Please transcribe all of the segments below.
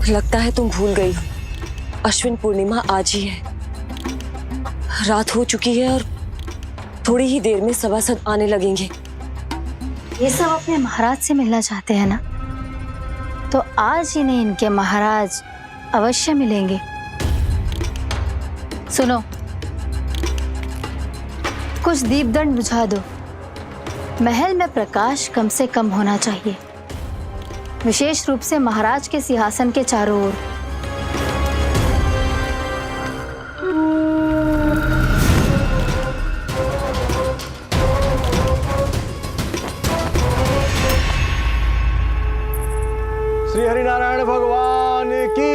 लगता है तुम भूल गई हो, अश्विन पूर्णिमा आज ही है। रात हो चुकी है और थोड़ी ही देर में सभासद आने लगेंगे। ये सब अपने महाराज से मिलना चाहते हैं ना, तो आज इन्हें इनके महाराज अवश्य मिलेंगे। सुनो, कुछ दीपदंड बुझा दो। महल में प्रकाश कम से कम होना चाहिए, विशेष रूप से महाराज के सिंहासन के चारों ओर। श्री हरिनारायण भगवान की।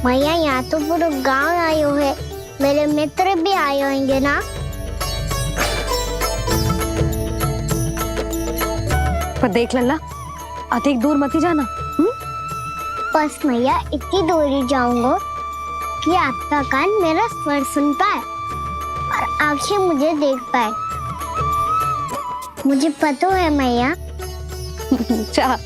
भैया यहाँ तो पूरा गांव आयो है, मेरे मित्र भी आए होंगे ना। पर देख लल्ला, अधिक दूर मत ही जाना। बस भैया इतनी दूर ही जाऊंगा कि आपका कान मेरा स्वर सुन पाए और आंखें मुझे देख पाए। मुझे पता है मैया। चाह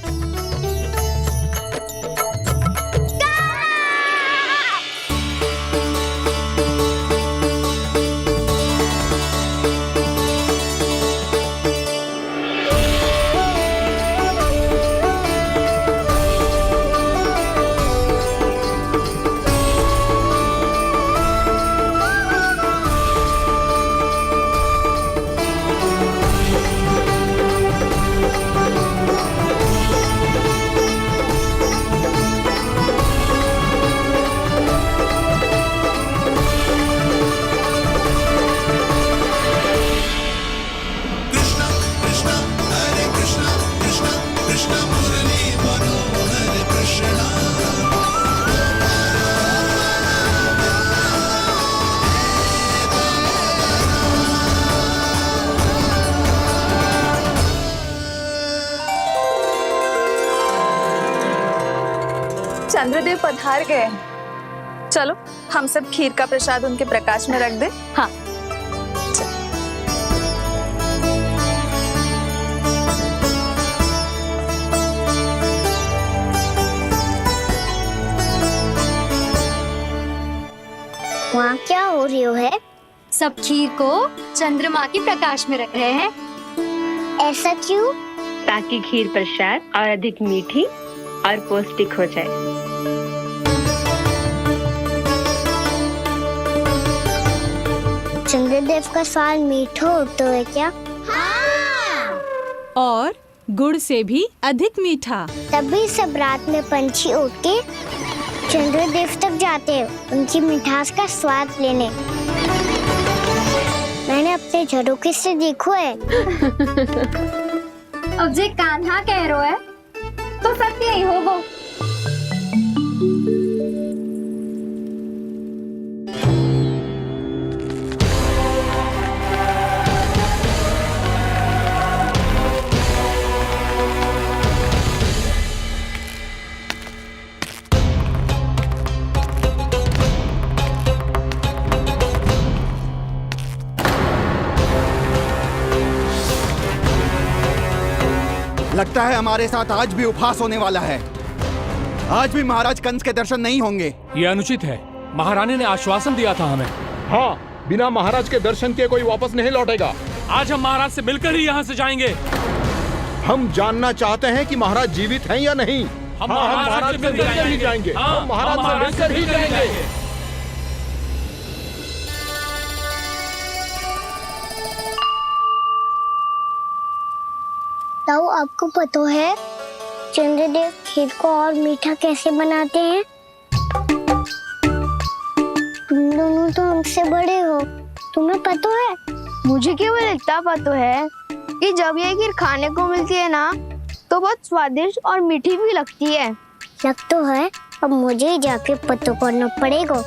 चंद्रदेव पधार गए। चलो हम सब खीर का प्रसाद उनके प्रकाश में रख दें। हाँ। वहाँ क्या हो रही है? सब खीर को चंद्रमा के प्रकाश में रख रहे हैं। ऐसा क्यों? ताकि खीर प्रसाद और अधिक मीठी और पौष्टिक हो जाए। चंद्रदेव का स्वाद मीठा होता है क्या? हाँ। और गुड़ से भी अधिक मीठा। तभी सब रात में पंछी उड़ के चंद्रदेव तक जाते हैं उनकी मिठास का स्वाद लेने। मैंने अपने झरोखे से देखो है। अब जे कान्हा कह रहा है तो सत्य ही होगा। लगता है हमारे साथ आज भी उपहास होने वाला है। आज भी महाराज कंस के दर्शन नहीं होंगे। ये अनुचित है। महारानी ने आश्वासन दिया था हमें। हाँ, बिना महाराज के दर्शन के कोई वापस नहीं लौटेगा। आज हम महाराज से मिलकर ही यहाँ से जाएंगे। हम जानना चाहते हैं कि महाराज जीवित हैं या नहीं। हम महाराज से मिलकर ही जाएंगे। हम महाराज से मिलकर ही जाएंगे। ताऊ, आपको पता है चंद्रदेव खीर को और मीठा कैसे बनाते हैं? तुम दोनों तो हमसे बड़े हो, तुम्हें पता है? मुझे केवल इतना पता है कि जब ये खीर खाने को मिलती है ना तो बहुत स्वादिष्ट और मीठी भी लगती है। लग तो है, अब मुझे जाके पता करना पड़ेगा।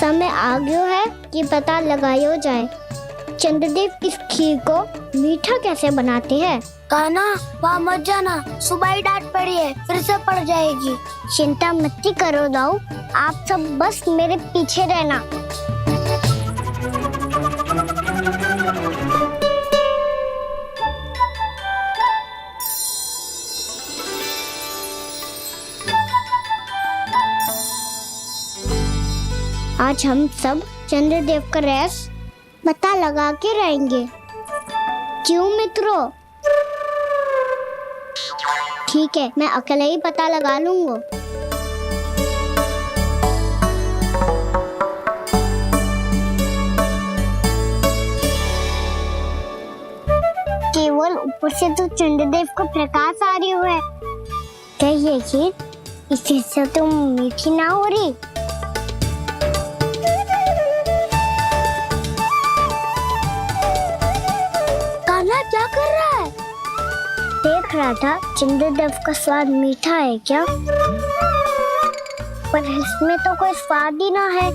समय आ गया है कि पता लगाया जाए चंद्रदेव इस खीर को मीठा कैसे बनाते हैं। कान्हा, वहाँ मत जाना, सुबह ही डांट पड़ी है, फिर से पड़ जाएगी। चिंता मत करो दाऊ, आप सब बस मेरे पीछे रहना। आज हम सब चंद्रदेव का रहस्य पता लगा के रहेंगे। क्यों मित्रों? ठीक है, मैं अकेले ही पता लगा लूंगा। केवल ऊपर से तो चंद्रदेव को प्रकाश आ रही है। क्या ये खीर इसी से तो मीठी ना हो रही? कान्हा क्या कर रहा है? देख रहा था चंद्रदेव का स्वाद मीठा है क्या, पर इसमें तो कोई स्वाद ही ना है।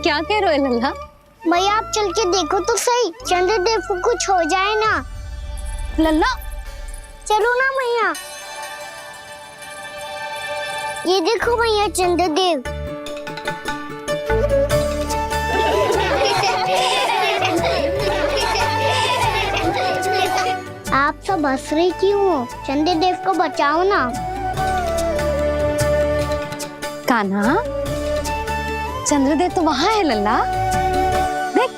क्या कह रहे हो लल्ला? मैया आप चल के देखो तो सही, चंद्रदेव को कुछ हो जाए ना। लल्ला चलो ना मैया। ये देखो मैया चंद्रदेव। आप सब हंस रहे क्यों हो? चंद्रदेव को बचाओ ना। कान्हा, चंद्रदेव तो वहां है लल्ला, देख।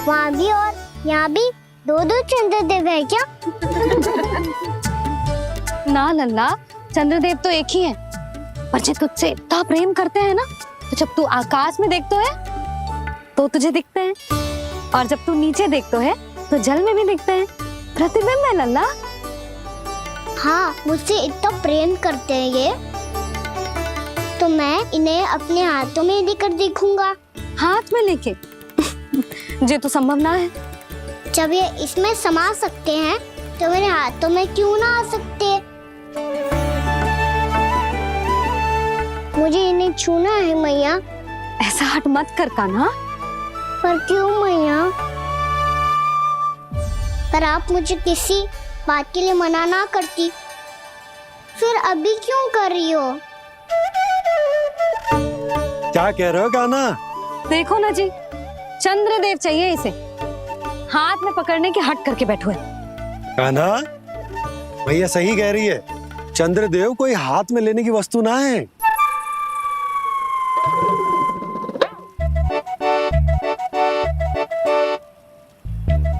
वहाँ भी और यहाँ भी दो दो चंद्रदेव है क्या? ना लल्ला, चंद्रदेव तो एक ही है। पर जब तुझसे इतना प्रेम करते हैं ना, तो जब तू आकाश में देखते है तो तुझे दिखते हैं, और जब तू नीचे देखते है तो जल में भी दिखते हैं। प्रतिबिंब है लल्ला। हाँ, मुझसे इतना प्रेम करते हैं ये, तो मैं इन्हें अपने हाथों में लेकर देखूंगा। हाथ में लेके? ये तो संभव ना है। जब ये इसमें समा सकते हैं तो मेरे हाथों में क्यों ना आ सकते? मुझे इन्हें छूना है मैया। ऐसा हट मत कर कान्हा। पर क्यों मैया? पर आप मुझे किसी बात के लिए मना ना करती, फिर अभी क्यों कर रही हो? क्या कह रहे हो कान्हा? देखो ना जी, चंद्रदेव चाहिए इसे। हाथ में पकड़ने के हट करके बैठो है। कान्हा, भैया सही कह रही है। चंद्रदेव कोई हाथ में लेने की वस्तु ना है।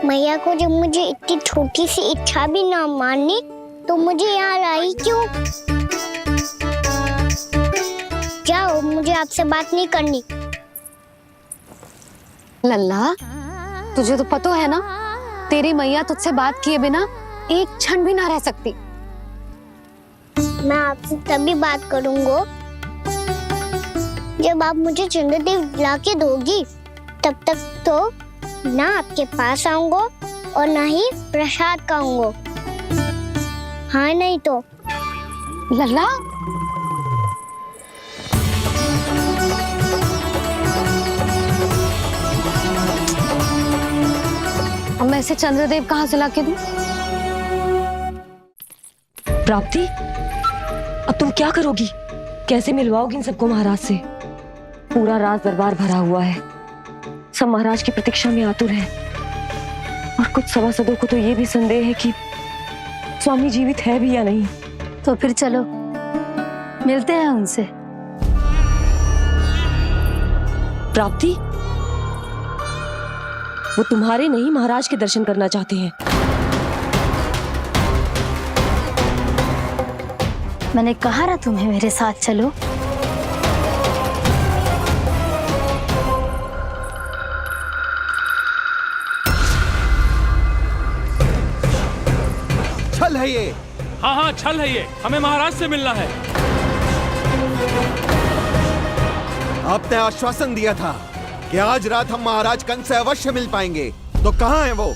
मैया को जब मुझे इतनी छोटी सी इच्छा भी ना माननी, तो मुझे यहाँ लाई क्यों? जाओ, मुझे आपसे बात नहीं करनी। लल्ला, तुझे तो पता है ना, तेरी मैया तुझसे बात किए बिना एक क्षण भी ना रह सकती। मैं आपसे तभी बात करूंगा जब आप मुझे चंद्रदेव ला के दोगी। तब तक तो ना आपके पास आऊंगा और ना ही प्रसाद खाऊंगा। हाँ नहीं तो? लल्ला, अब मैं इसे चंद्रदेव कहाँ से लाके दूं? प्राप्ति, अब तुम क्या करोगी? कैसे मिलवाओगी इन सबको महाराज से? पूरा राज दरबार भरा हुआ है, सब महाराज की प्रतीक्षा में आतुर है, और कुछ सभासदों को तो ये भी संदेह है कि स्वामी जीवित है भी या नहीं। तो फिर चलो मिलते हैं उनसे। प्राप्ति, वो तुम्हारे नहीं महाराज के दर्शन करना चाहते हैं। मैंने कहा ना तुम्हें मेरे साथ चलो। छल है ये। हाँ हाँ छल है ये, हमें महाराज से मिलना है। आपने आश्वासन दिया था कि आज रात हम महाराज कंस से अवश्य मिल पाएंगे, तो कहाँ है वो?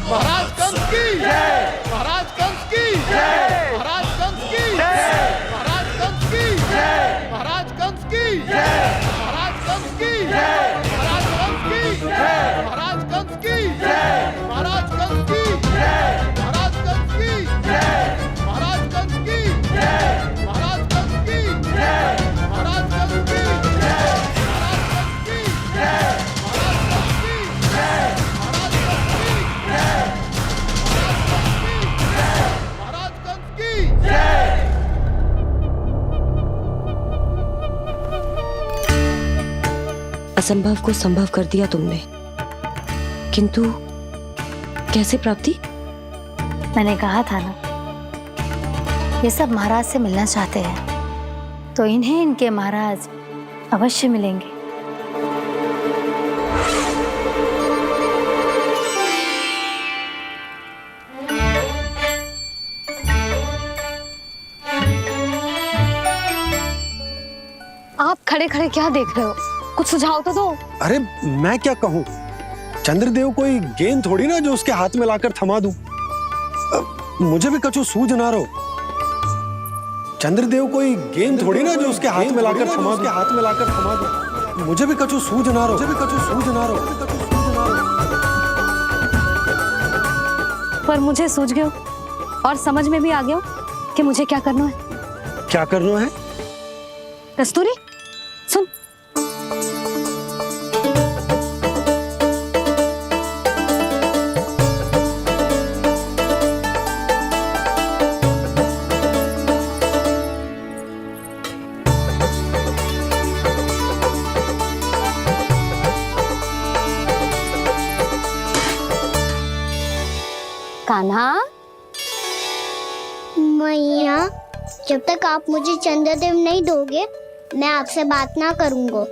महाराज कंस की जय, महाराज कंस की जय, महाराज कंस की जय, महाराज कंस की जय, महाराज कंस की जय, महाराज कंस की जय, महाराज कंस की जय, महाराज कंस की जय, महाराज कंस की जय, महाराज कंस की जय, महाराज कंस की जय, महाराज कंस की जय, महाराज कंस की जय, महाराज कंस की जय, महाराज कंस की जय, महाराज कंस की जय, महाराज कंस की जय। असंभव को संभव कर दिया तुमने, किंतु कैसे प्राप्ति? मैंने कहा था ना, ये सब महाराज से मिलना चाहते हैं, तो इन्हें इनके महाराज अवश्य मिलेंगे। आप खड़े खड़े क्या देख रहे हो? कुछ सुझाव तो दो। अरे मैं क्या कहूँ, चंद्रदेव कोई गेंद थोड़ी ना जो उसके हाथ में लाकर थमा दूं। मुझे भी कछु सूझ ना रहो। चंद्रदेव कोई गेंद थोड़ी ना जो उसके हाथ में लाकर थमा दूं। मुझे भी कछु सूझ ना रहो। पर मुझे सूझ गयो और समझ में भी आ गया कि मुझे क्या करना है। क्या करना है? कस्तूरी सुन, कान्हा। मैया, जब तक आप मुझे चंद्रदेव नहीं दोगे, मैं आपसे बात ना करूंगा।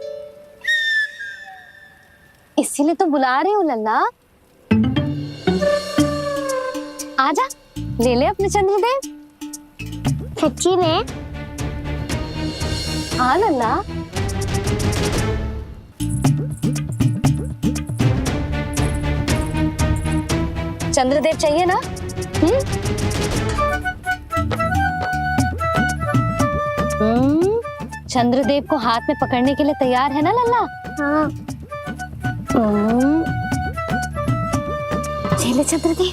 इसीलिए तो बुला रही हूँ लल्ला। आजा, ले ले अपने चंद्रदेव। सच्ची में? हाँ लल्ला। चंद्रदेव चाहिए ना? चंद्रदेव को हाथ में पकड़ने के लिए तैयार है ना लल्ला? हाँ। ले चंद्रदेव।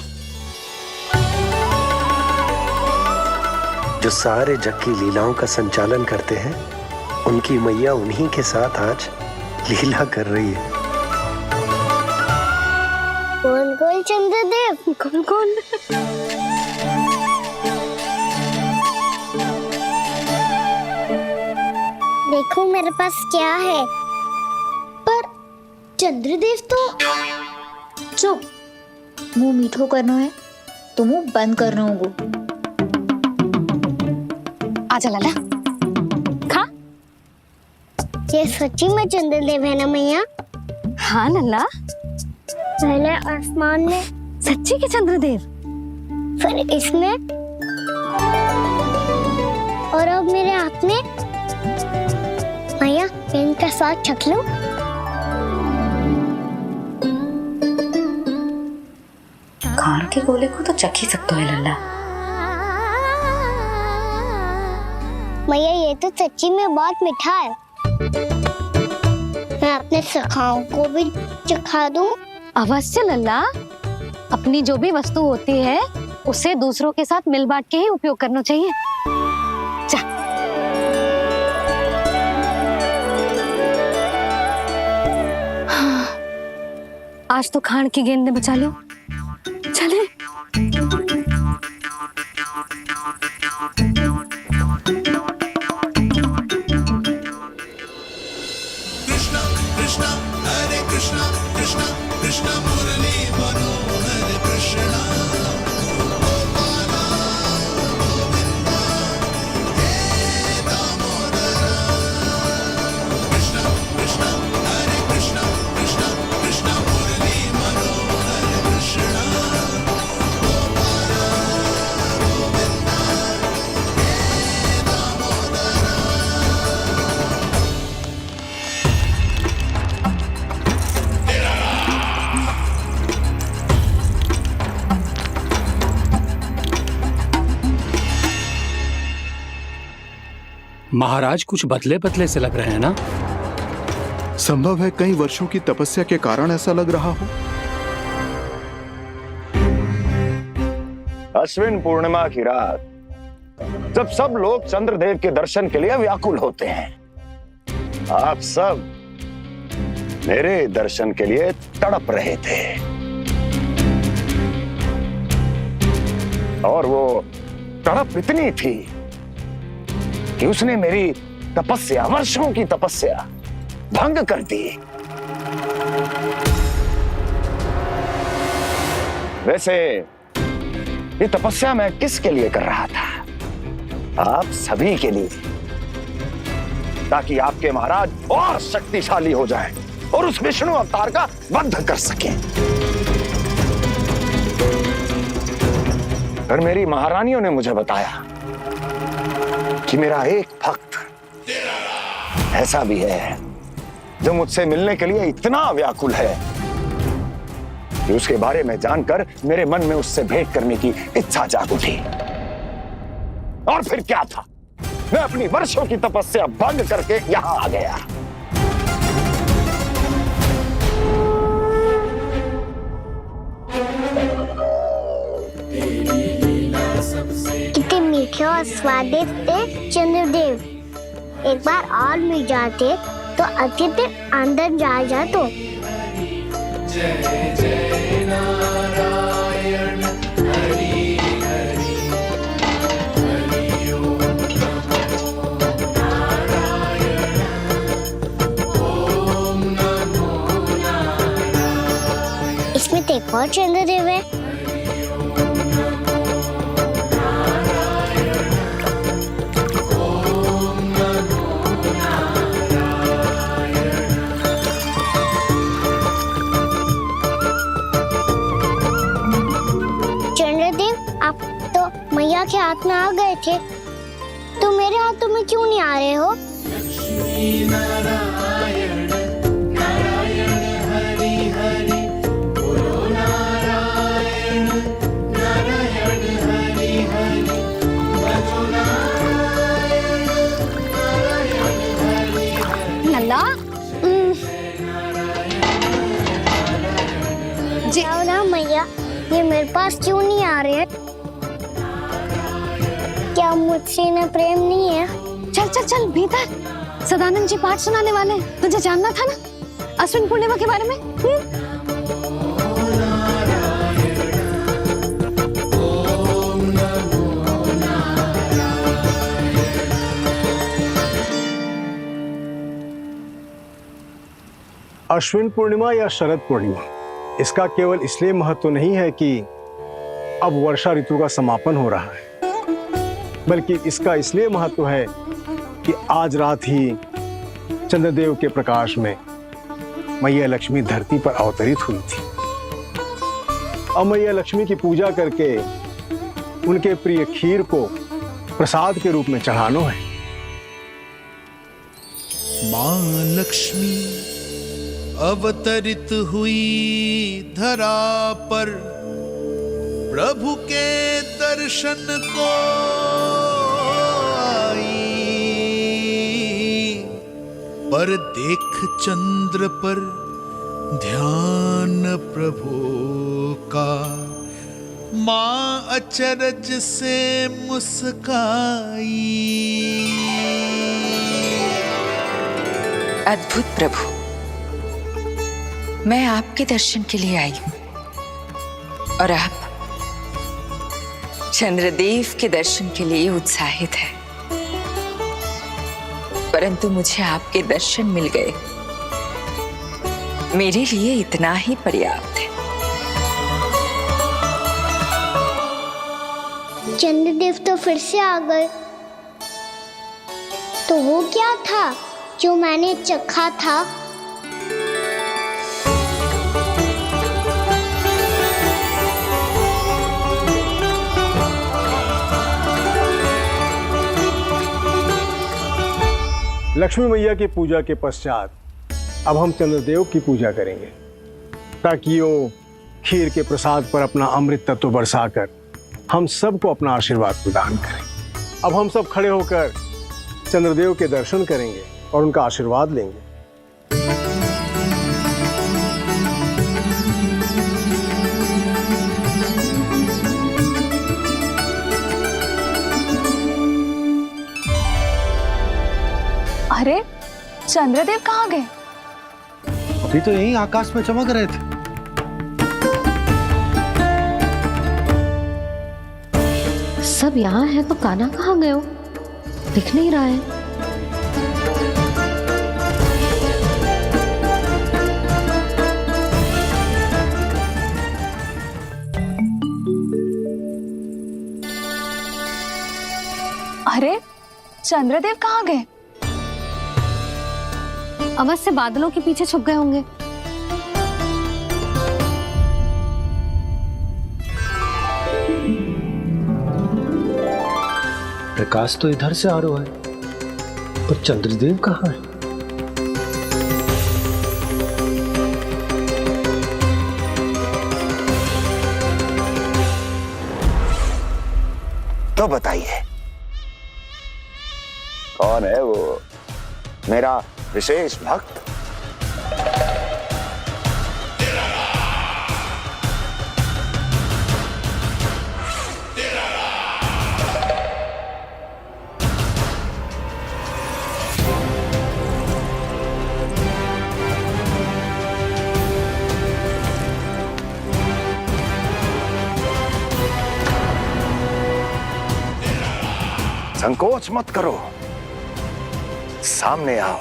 जो सारे जग की लीलाओं का संचालन करते हैं, उनकी मैया उन्हीं के साथ आज लीला कर रही है। कौन कौन चंद्रदेव? कौन कौन? देखो मेरे पास क्या है। पर चंद्रदेव तो चुप, मुंह मीठो करना है तो मुंह बंद करना होगा। आजा लल्ला, खा। ये सच्ची में चंद्रदेव है ना मैया? हाँ लल्ला, पहले आसमान में, सच्ची के चंद्रदेव, फिर इसमें, और अब मेरे हाथ में। मैया, इनका स्वाद चख लो। खान के गोले को तो चख ही सकते है लल्ला। मैया, ये तो सच्ची में बहुत मीठा है। मैं अपने सखाओं को भी चखा दूं? अवश्य लल्ला। अपनी जो भी वस्तु होती है उसे दूसरों के साथ मिल बांट के ही उपयोग करना चाहिए। जा। आज तो खान की गेंद ने बचा लो। चले। कृष्णा कृष्णा हरे कृष्णा कृष्णा कृष्णा मुरली मनोहर कृष्णा महाराज कुछ बदले बदले से लग रहे हैं ना? संभव है कई वर्षों की तपस्या के कारण ऐसा लग रहा हो। अश्विन पूर्णिमा की रात जब सब लोग चंद्रदेव के दर्शन के लिए व्याकुल होते हैं, आप सब मेरे दर्शन के लिए तड़प रहे थे। और वो तड़प इतनी थी कि उसने मेरी तपस्या, वर्षों की तपस्या भंग कर दी। वैसे ये तपस्या मैं किसके लिए कर रहा था? आप सभी के लिए, ताकि आपके महाराज और शक्तिशाली हो जाएं और उस विष्णु अवतार का वध कर सकें। और मेरी महारानियों ने मुझे बताया कि मेरा एक भक्त ऐसा भी है जो मुझसे मिलने के लिए इतना व्याकुल है कि उसके बारे में जानकर मेरे मन में उससे भेंट करने की इच्छा जाग उठी। और फिर क्या था, मैं अपनी वर्षों की तपस्या भंग करके यहां आ गया। कितने मीठे और स्वादिष्ट थे चंद्रदेव। एक बार और मिल जाते तो अतिथि अंदर जा तो। जय जय नारायण हरि हरि हरि ओम नमो नारायण ओम नमो नारायण। इसमें तो एक और चंद्रदेव है। मैया के हाथ में आ गए थे तो मेरे हाथों में क्यों नहीं आ रहे हो? लक्ष्मी नारायण नारायण हरि हरि बोलो नारायण नारायण हरि हरि भजो नारायण नारायण हरि हरि। नल्ला जी ना मैया, ये मेरे पास क्यों नहीं आ रहे हैं? क्या मुझसे इन्हें प्रेम नहीं है? चल चल चल भीतर, सदानंद जी पाठ सुनाने वाले हैं। तुझे जानना था ना अश्विन पूर्णिमा के बारे में? अश्विन पूर्णिमा या शरद पूर्णिमा, इसका केवल इसलिए महत्व नहीं है कि अब वर्षा ऋतु का समापन हो रहा है, बल्कि इसका इसलिए महत्व है कि आज रात ही चंद्रदेव के प्रकाश में मैया लक्ष्मी धरती पर अवतरित हुई थी। अब मैया लक्ष्मी की पूजा करके उनके प्रिय खीर को प्रसाद के रूप में चढ़ाना है। मां लक्ष्मी अवतरित हुई धरा पर, प्रभु के दर्शन को आई, पर देख चंद्र पर ध्यान प्रभु का, मां अचरज से मुस्काई। अद्भुत प्रभु, मैं आपके दर्शन के लिए आई हूँ और आप चंद्रदेव के दर्शन के लिए उत्साहित है, परंतु मुझे आपके दर्शन मिल गए, मेरे लिए इतना ही पर्याप्त है। चंद्रदेव तो फिर से आ गए। तो वो क्या था जो मैंने चखा था? लक्ष्मी मैया की पूजा के पश्चात अब हम चंद्रदेव की पूजा करेंगे ताकि वो खीर के प्रसाद पर अपना अमृत तत्व बरसाकर हम सबको अपना आशीर्वाद प्रदान करें। अब हम सब खड़े होकर चंद्रदेव के दर्शन करेंगे और उनका आशीर्वाद लेंगे। अरे चंद्रदेव कहाँ गए? अभी तो यहीं आकाश में चमक रहे थे। सब यहाँ है तो कान्हा कहाँ गए हो? दिख नहीं रहा है। अरे चंद्रदेव कहाँ गए? अवश्य बादलों के पीछे छुप गए होंगे। प्रकाश तो इधर से आ रहा है, पर चंद्रदेव कहाँ है? तो बताइए कौन है वो मेरा विशेष भक्त? संकोच मत करो, सामने आओ।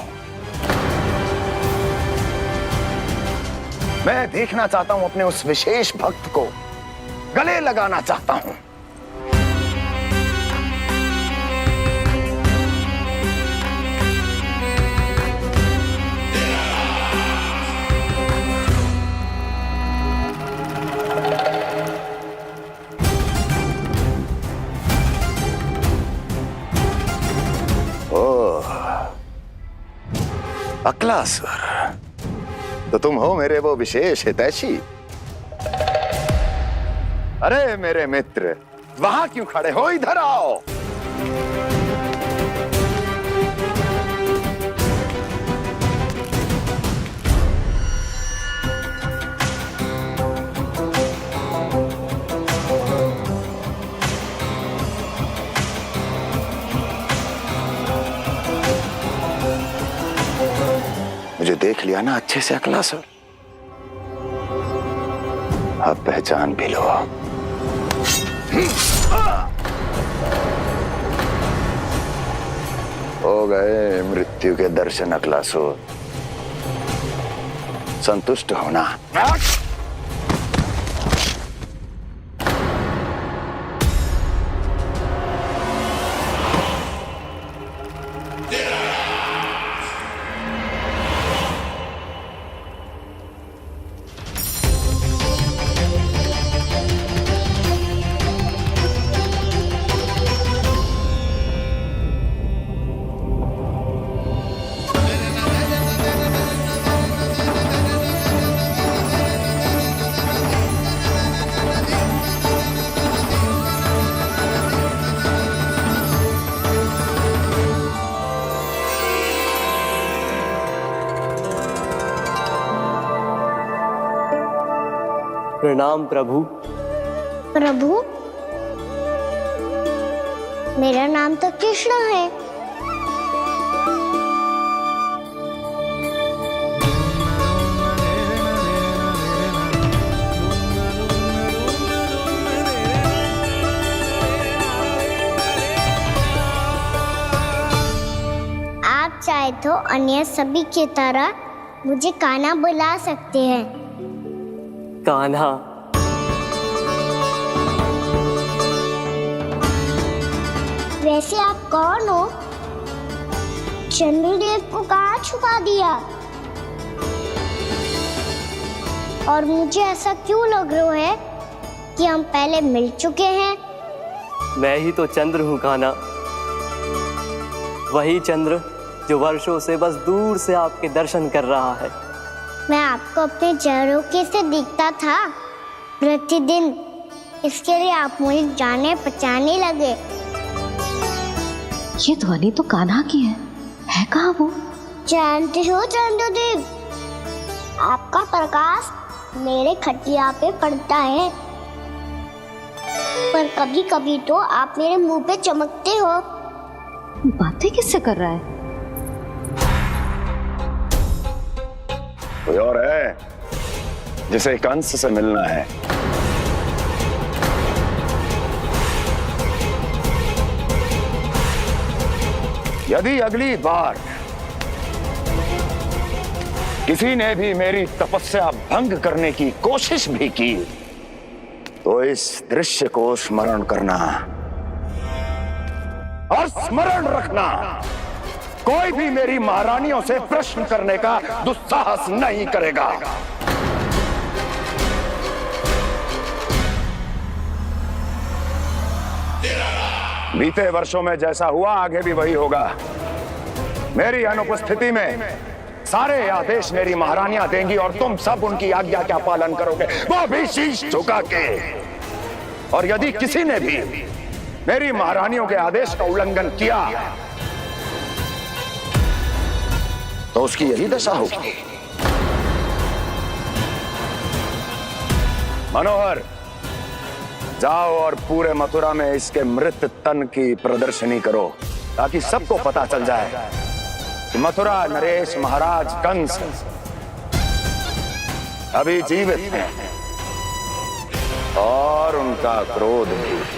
मैं देखना चाहता हूं अपने उस विशेष भक्त को, गले लगाना चाहता हूं। अक्लासुर, तो तुम हो मेरे वो विशेष हितैषी। अरे मेरे मित्र, वहां क्यों खड़े हो? इधर आओ। मुझे देख लिया ना अच्छे से अक्लासुर? अब पहचान भी लो। हो गए मृत्यु के दर्शन अक्लासुर, संतुष्ट होना। प्रणाम प्रभु। प्रभु, मेरा नाम तो कृष्ण है। चाहे तो अन्य सभी की तरह मुझे कान्हा बुला सकते हैं। कान्हा? वैसे आप कौन हो? चंद्रदेव को कहाँ छुपा दिया? और मुझे ऐसा क्यों लग रहा है कि हम पहले मिल चुके हैं? मैं ही तो चंद्र हूँ कान्हा, वही चंद्र जो वर्षों से बस दूर से आपके दर्शन कर रहा है। मैं आपको अपने झरोखे से दिखता था प्रतिदिन, इसके लिए आप मुझे जाने पहचाने लगे। ये ध्वनि तो कान्हा की है कहाँ वो? जानते हो चंद्रदेव, आपका प्रकाश मेरे खटिया पे पड़ता है, पर कभी कभी तो आप मेरे मुंह पे चमकते हो। बातें किससे कर रहा है? कोई और है जिसे कंस से मिलना है? यदि अगली बार किसी ने भी मेरी तपस्या भंग करने की कोशिश भी की तो इस दृश्य को स्मरण करना और स्मरण रखना, कोई भी मेरी महारानियों से प्रश्न करने का दुस्साहस नहीं करेगा। बीते वर्षों में जैसा हुआ आगे भी वही होगा। मेरी अनुपस्थिति में सारे आदेश मेरी महारानियां देंगी और तुम सब उनकी आज्ञा का पालन करोगे, वो भी शीश झुका के। और यदि किसी ने भी मेरी महारानियों के आदेश का उल्लंघन किया तो उसकी यही दशा होगी। मनोहर, जाओ और पूरे मथुरा में इसके मृत तन की प्रदर्शनी करो ताकि सबको पता चल जाए कि मथुरा नरेश महाराज कंस अभी जीवित हैं और उनका क्रोध भी।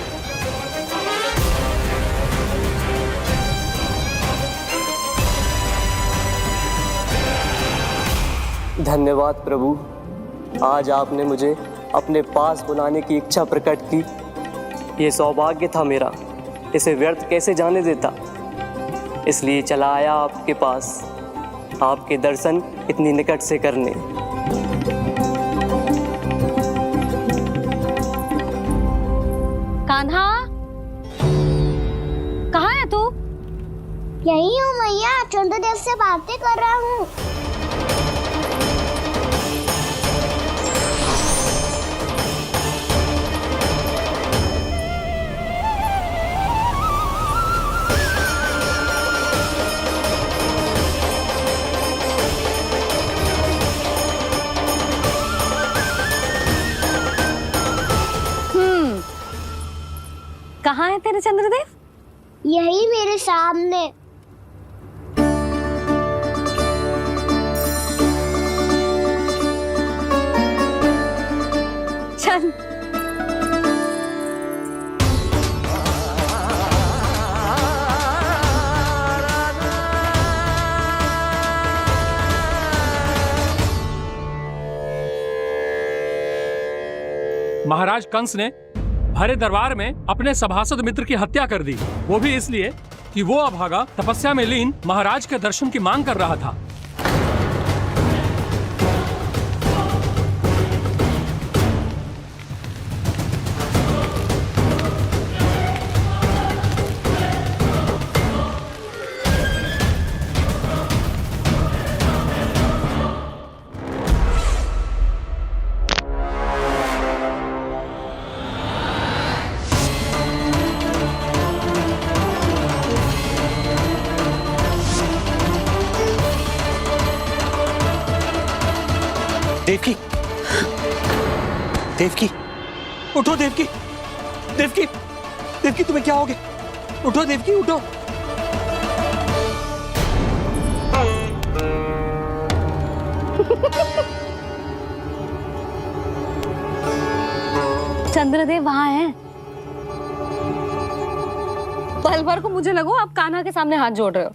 धन्यवाद प्रभु, आज आपने मुझे अपने पास बुलाने की इच्छा प्रकट की। ये सौभाग्य था मेरा, इसे व्यर्थ कैसे जाने देता। इसलिए चला आया आपके पास, आपके दर्शन इतनी निकट से करने। कान्हा, कहाँ है तू? यही हूँ मैया, चंद्रदेव से बातें कर रहा हूँ। कहाँ है तेरे चंद्रदेव? यही मेरे सामने। चल। महाराज कंस ने भरे दरबार में अपने सभासद मित्र की हत्या कर दी, वो भी इसलिए कि वो अभागा तपस्या में लीन महाराज के दर्शन की मांग कर रहा था। देवकी, देवकी, उठो देवकी, देवकी, देवकी तुम्हें क्या हो गया? उठो देवकी, उठो। चंद्रदेव वहां हैं। पल भर को मुझे लगो आप कान्हा के सामने हाथ जोड़ रहे हो।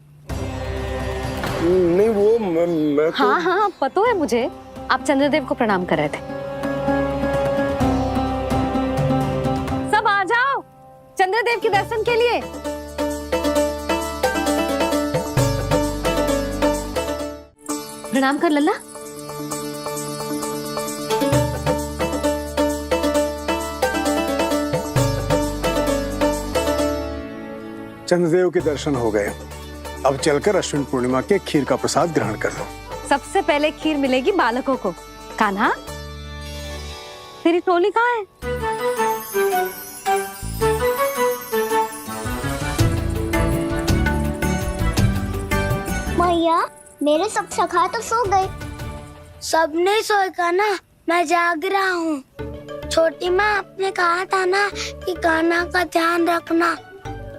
नहीं वो मैं तो... हाँ हाँ पता है मुझे, आप चंद्रदेव को प्रणाम कर रहे थे। सब आ जाओ चंद्रदेव के दर्शन के लिए। प्रणाम कर लल्ला। चंद्रदेव के दर्शन हो गए, अब चलकर अश्विन पूर्णिमा के खीर का प्रसाद ग्रहण कर लो। सबसे पहले खीर मिलेगी बालकों को। कान्हा, तेरी टोली कहाँ है? मैया, मेरे सब सखा तो सो गए। सब नहीं सोए का ना, मैं जाग रहा हूँ। छोटी माँ, आपने कहा था ना कि कान्हा का ध्यान रखना।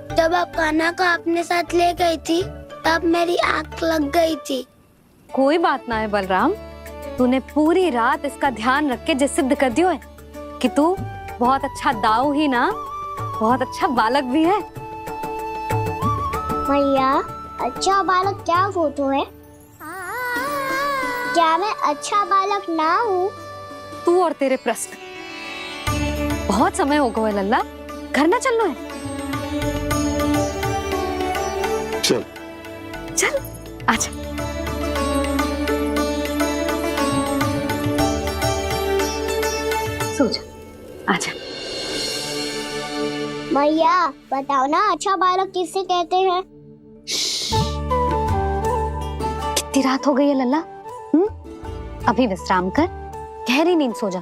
जब आप कान्हा को अपने साथ ले गई थी तब मेरी आंख लग गई थी। कोई बात ना है बलराम, तूने पूरी रात इसका ध्यान रख के जो सिद्ध कर दियो है कि तू बहुत अच्छा दाऊ ही ना, बहुत अच्छा बालक भी है। मैया, अच्छा बालक क्या होता है? क्या मैं अच्छा बालक ना हूँ? तू और तेरे प्रश्न। बहुत समय हो गया लल्ला, घर ना चलना है। चल चल आजा। सो जा, आजा। मैया, बताओ ना अच्छा बालक किससे कहते हैं? कितनी रात हो गई है लल्ला? अभी विश्राम कर, गहरी नींद सो जा।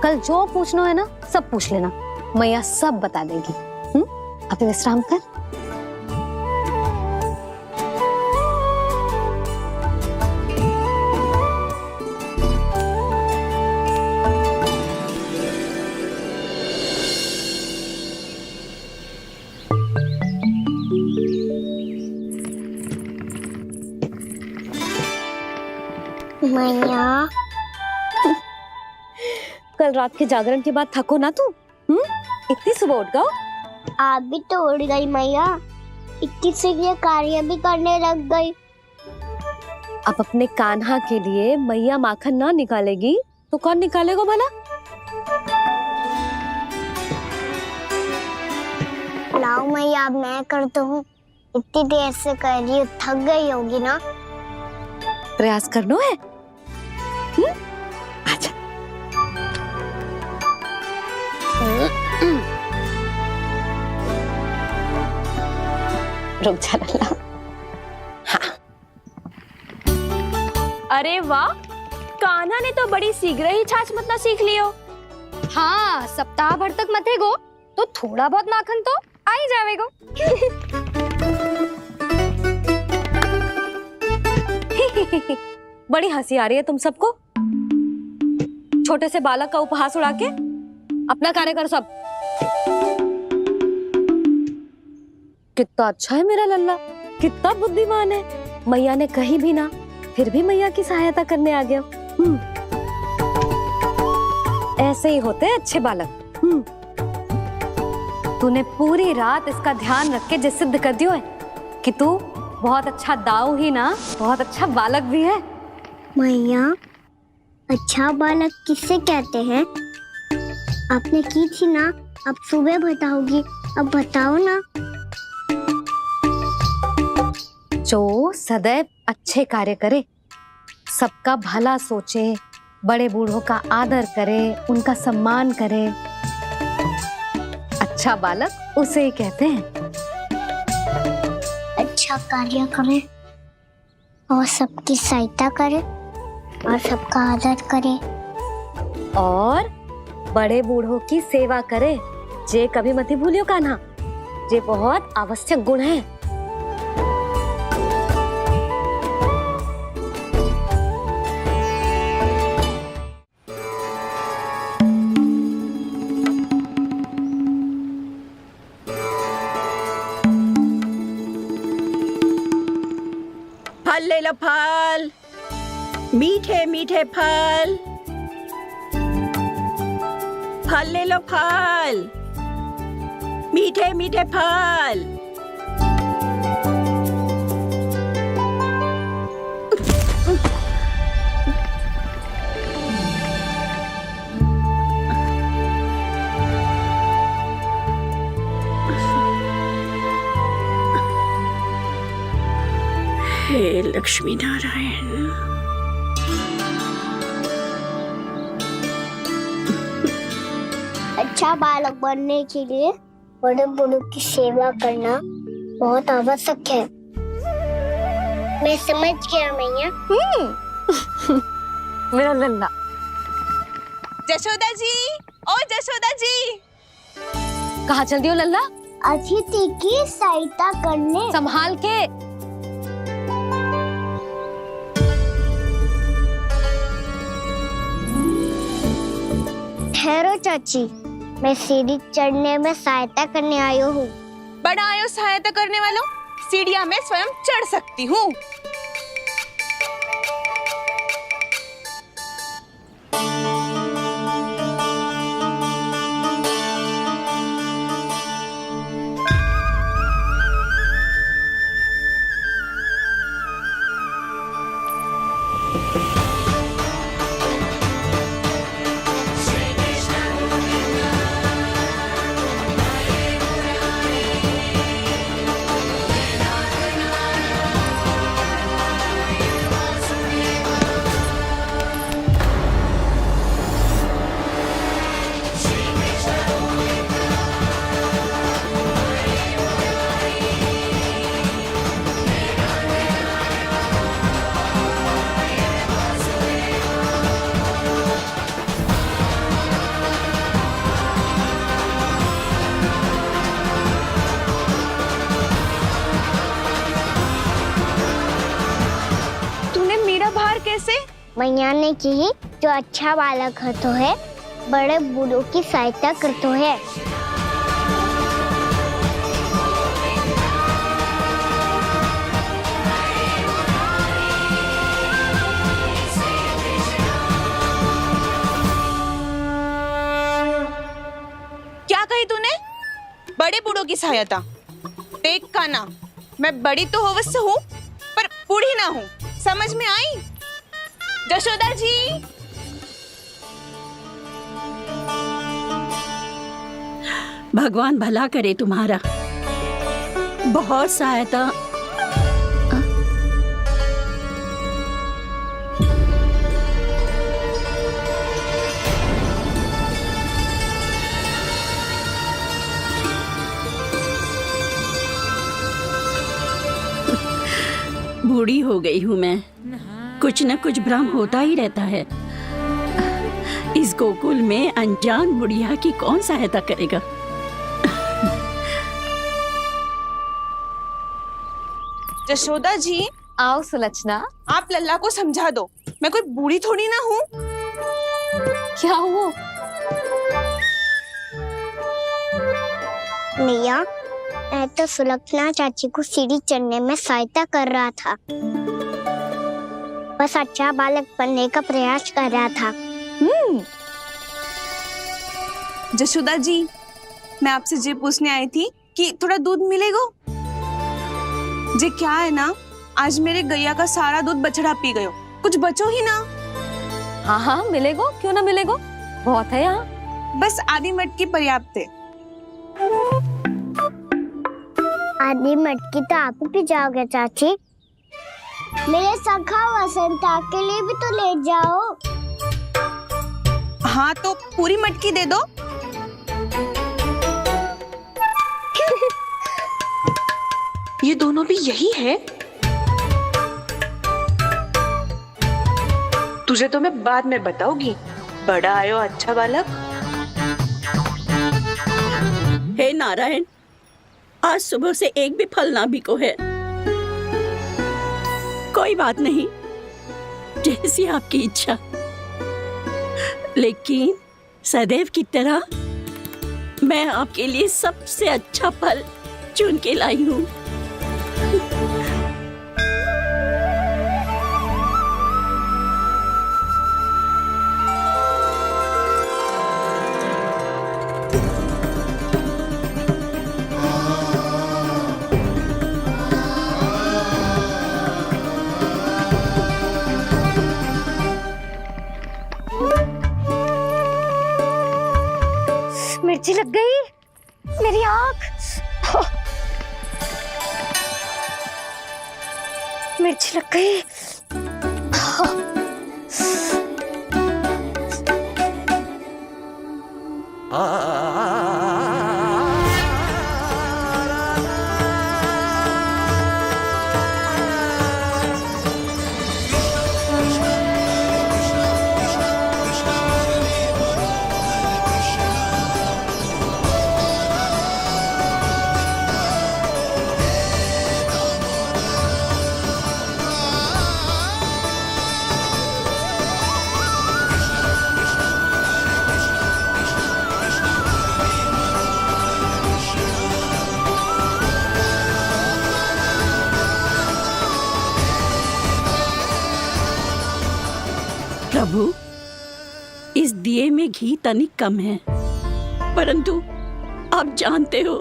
कल जो पूछना है ना सब पूछ लेना, मैया सब बता देगी। अभी विश्राम कर। मैया, कल रात के जागरण के बाद थको ना तू? इतनी सुबह उठ गओ? आप भी तो उठ गई मैया, इतनी से ये कार्य भी करने लग गई। अब अपने कान्हा के लिए मैया माखन ना निकालेगी तो कौन निकालेगा भला? लाओ मैया, अब मैं करता हूँ। इतनी देर से कर रही हूँ, थक गई होगी ना। प्रयास करना है। आजा। रुक जा लल्ला। हाँ। अरे वाह, कान्हा ने तो बड़ी शीघ्र ही छाछ मतना सीख लियो। हाँ, सप्ताह भर तक मते गो तो थोड़ा बहुत माखन तो आ ही जावेगो। बड़ी हंसी आ रही है तुम सबको। छोटे से बालक का उपहास उड़ा के अपना कार्य करो सब। कितना अच्छा है मेरा लल्ला, कितना बुद्धिमान है। मैया ने कही भी ना, फिर भी मैया की सहायता करने आ गया। ऐसे ही होते हैं अच्छे बालक। तूने पूरी रात इसका ध्यान रख के जो सिद्ध कर दियो है कि तू बहुत अच्छा दाऊ ही ना, बहुत अच्छा बालक भी है। मैया, अच्छा बालक किससे कहते हैं? आपने की थी ना, अब सुबह बताओगी, अब बताओ ना। जो सदैव अच्छे कार्य करे, सबका भला सोचे, बड़े बूढ़ों का आदर करे, उनका सम्मान करे, अच्छा बालक उसे ही कहते हैं। अच्छा कार्य करे और सबकी सहायता करे और सबका आदर करे और बड़े बूढ़ों की सेवा करे। जे कभी मत भूलियो कान्हा, जे बहुत आवश्यक गुण है। फल ले लो, फल, मीठे मीठे फल। फल ले लो, फल, मीठे मीठे फल। हे लक्ष्मी नारायण। अच्छा बालक बनने के लिए बड़े बूढ़ों की सेवा करना बहुत आवश्यक है। मैं समझ गया मैया। मेरा लल्ला। जशोदा जी, ओ जशोदा जी, कहाँ चल दियो लल्ला? अतिथि की सहायता करने। संभाल के। ठहरो चाची, मैं सीढ़ी चढ़ने में सहायता करने आई हूँ। बड़ा आयो सहायता करने वालों, सीढ़ियाँ मैं स्वयं चढ़ सकती हूँ। मैया ने कही जो अच्छा बालक होतो है बड़े बूढ़ों की सहायता करतो है। क्या कही तूने? बड़े बूढ़ों की सहायता? देख काना, मैं बड़ी तो अवश्य हूँ पर बूढ़ी ना हूँ, समझ में आई? जशोदा जी, भगवान भला करे तुम्हारा। बहुत सहायता। बूढ़ी हो गई हूँ मैं, कुछ न कुछ भ्रम होता ही रहता है। इस गोकुल में अनजान बुढ़िया की कौन सहायता करेगा? जशोदा जी, आओ सुलक्षणा। आप लल्ला को समझा दो, मैं कोई बूढ़ी थोड़ी ना हूँ। क्या हुआ? मैया, मैं तो सुलक्षणा चाची को सीढ़ी चढ़ने में सहायता कर रहा था, बस अच्छा बालक बनने का प्रयास कर रहा था। जशोदा जी, मैं आपसे ये पूछने आई थी कि थोड़ा दूध मिलेगा? जे क्या है ना, आज मेरे गैया का सारा दूध बछड़ा पी गयो, कुछ बचो ही ना। हाँ हाँ मिलेगो, क्यों ना मिलेगो, बहुत है यहाँ। बस आधी मटकी पर्याप्त है। आधी मटकी तो आप ही पी जाओगे चाची, मेरे सखा वसंता के लिए भी तो ले जाओ। हाँ तो पूरी मटकी दे दो। ये दोनों भी यही है? तुझे तो मैं बाद में बताऊंगी। बड़ा आयो अच्छा बालक। हे नारायण, आज सुबह से एक भी फल ना बिको है। कोई बात नहीं, जैसी आपकी इच्छा, लेकिन सदैव की तरह मैं आपके लिए सबसे अच्छा फल चुन के लाई हूँ। मिर्ची लग गई मेरी आँख। मिर्च लग गई। प्रभु, इस दिए में घी तनिक कम है, परंतु आप जानते हो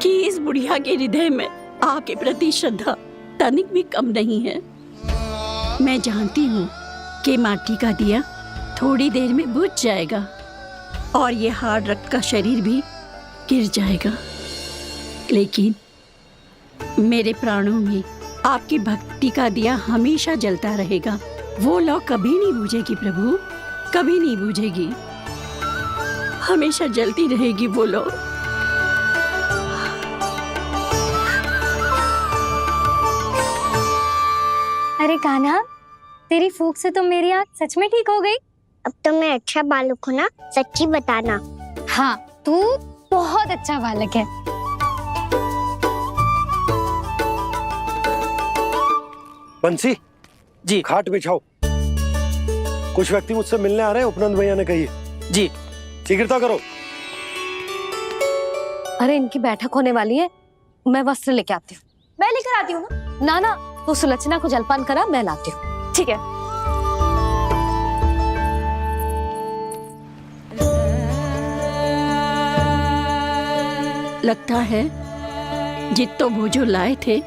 कि इस बुढ़िया के हृदय में आपके प्रति श्रद्धा तनिक भी कम नहीं है। मैं जानती हूँ कि माटी का दिया थोड़ी देर में बुझ जाएगा और ये हार्ड रक्त का शरीर भी गिर जाएगा, लेकिन मेरे प्राणों में आपकी भक्ति का दिया हमेशा जलता रहेगा। वो लौ कभी नहीं बुझेगी प्रभु, कभी नहीं बुझेगी, हमेशा जलती रहेगी वो लौ। अरे कान्हा, तेरी फूंक से तो मेरी आँख सच में ठीक हो गई। अब तो मैं अच्छा बालक हूँ ना, सच्ची बताना। हाँ, तू बहुत अच्छा बालक है। बंसी जी, खाट बिछाओ। कुछ व्यक्ति मुझसे मिलने आ रहे हैं, उपनंद भैया ने कही जी। शीघ्रता करो। अरे इनकी बैठक होने वाली है, मैं वस्त्र लेके आती हूँ। मैं लेकर आती हूँ ना। ना, तू सुलक्षणा को जलपान करा, मैं लाती हूँ। ठीक है। लगता है जितो वो जो लाए थे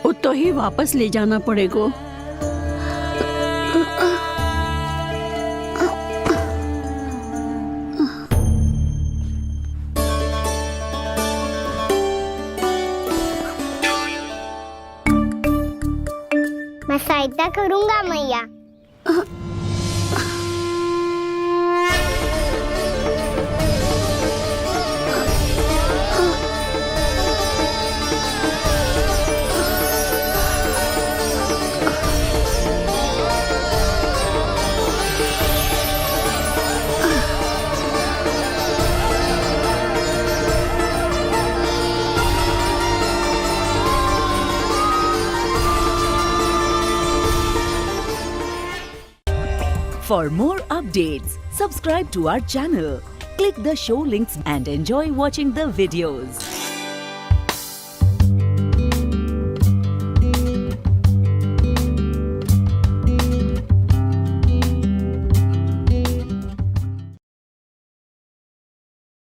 उतो ही वापस ले जाना पड़ेगा। मैं सहायता करूंगा मैया। For more updates, subscribe to our channel, click the show links and enjoy watching the videos.